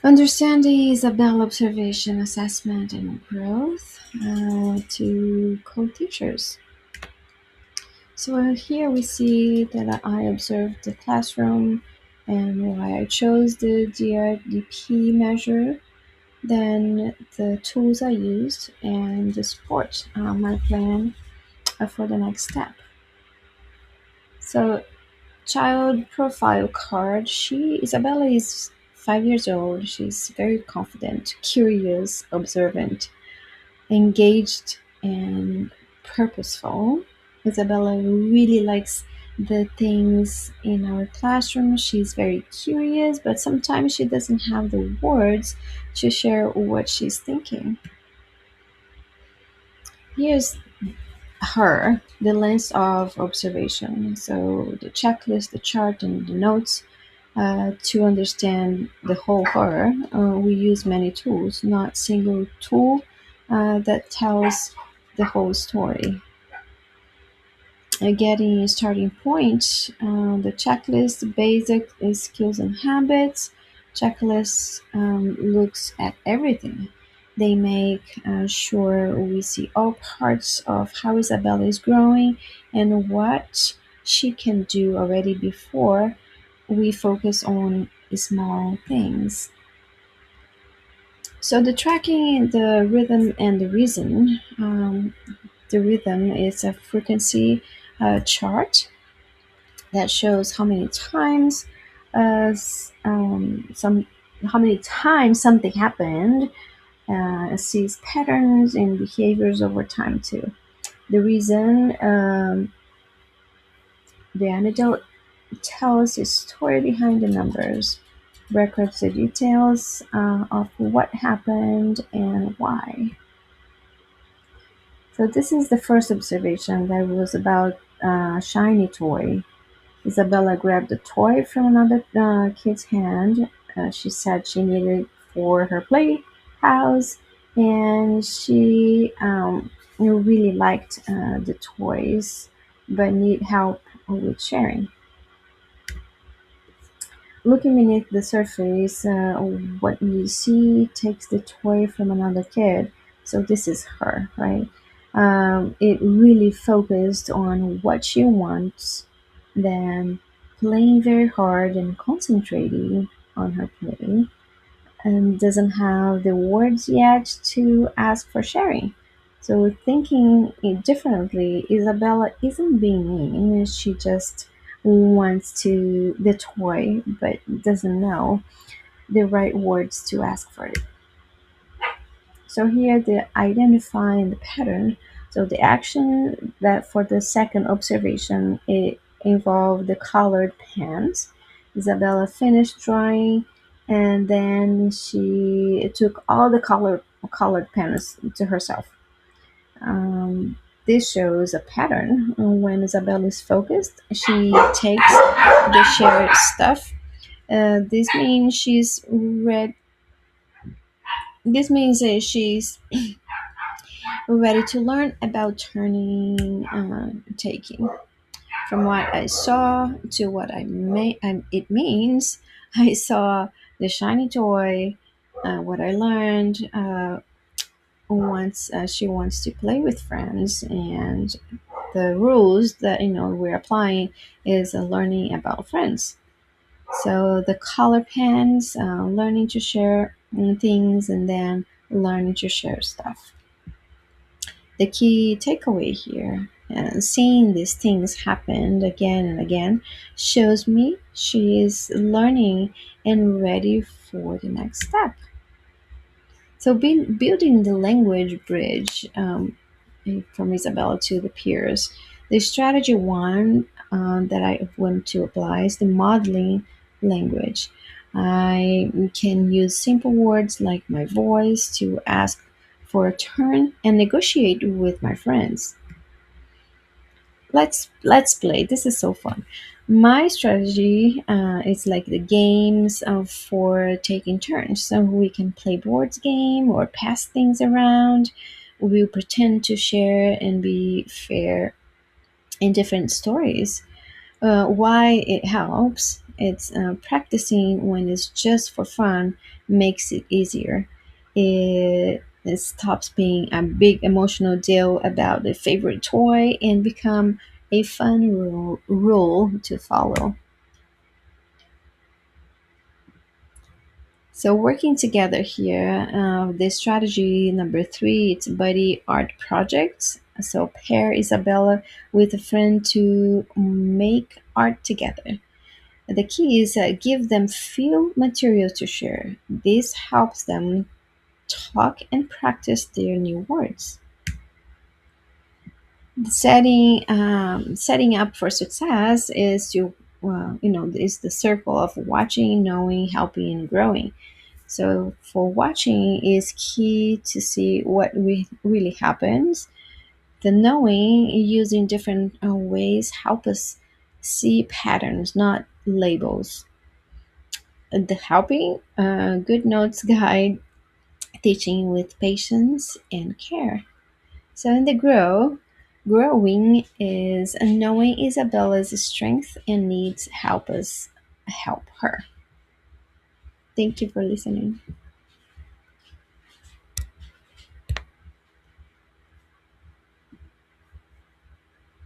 Understand the Isabel observation, assessment, and growth to co-teachers. So here we see that I observed the classroom and why I chose the GRDP measure, then the tools I used, and the support my plan for the next step. So child profile card. Isabella is 5 years old. She's very confident, curious, observant, engaged, and purposeful. Isabella really likes the things in our classroom. She's very curious, but sometimes she doesn't have the words to share what she's thinking. Here's her, the lens of observation. So the checklist, the chart, and the notes. To understand the whole her, we use many tools, not single tool that tells the whole story. Getting a starting point, the checklist, basic skills and habits. Checklist looks at everything. They make sure we see all parts of how Isabella is growing and what she can do already before we focus on small things. So the tracking, the rhythm, and the reason. The rhythm is a frequency chart that shows how many times some how many times something happened. Sees patterns in behaviors over time too. The reason, the anecdote tells a story behind the numbers, records the details of what happened and why. So this is the first observation that was about shiny toy. Isabella grabbed the toy from another kid's hand. She said she needed it for her playhouse, and she really liked the toys, but need help with sharing. Looking beneath the surface, what you see takes the toy from another kid. So this is her, right? It really focused on what she wants, then playing very hard and concentrating on her play, and doesn't have the words yet to ask for sharing. So thinking it differently, Isabella isn't being mean. She just wants to the toy, but doesn't know the right words to ask for it. So here the identifying the pattern. So the action that for the second observation it involved the colored pens. Isabella finished drawing and then she took all the colored pens to herself. This shows a pattern. When Isabella is focused, she takes the shared stuff. This means she's read. This means she's ready to learn about turning taking. From what I saw to what it means, I saw the shiny toy. What I learned once she wants to play with friends, and the rules that we're applying is learning about friends. So the color pens, learning to share things, and then learning to share stuff. The key takeaway here, seeing these things happen again and again, shows me she is learning and ready for the next step. So, building the language bridge from Isabella to the peers, the strategy one that I want to apply is the modeling language. I can use simple words like my voice to ask for a turn and negotiate with my friends. Let's play. This is so fun. My strategy is like the games for taking turns. So we can play boards game or pass things around. We'll pretend to share and be fair in different stories. Why it helps It's practicing when it's just for fun makes it easier. It stops being a big emotional deal about the favorite toy and become a fun rule to follow. So working together here, the strategy number three, it's buddy art projects. So pair Isabella with a friend to make art together. The key is give them few materials to share. This helps them talk and practice their new words. Setting up for success is to is the circle of watching, knowing, helping, and growing. So for watching is key to see what really happens. The knowing using different ways help us see patterns, not labels. The helping good notes guide teaching with patience and care. So in the growing is knowing Isabella's strength and needs help us help her. Thank you for listening.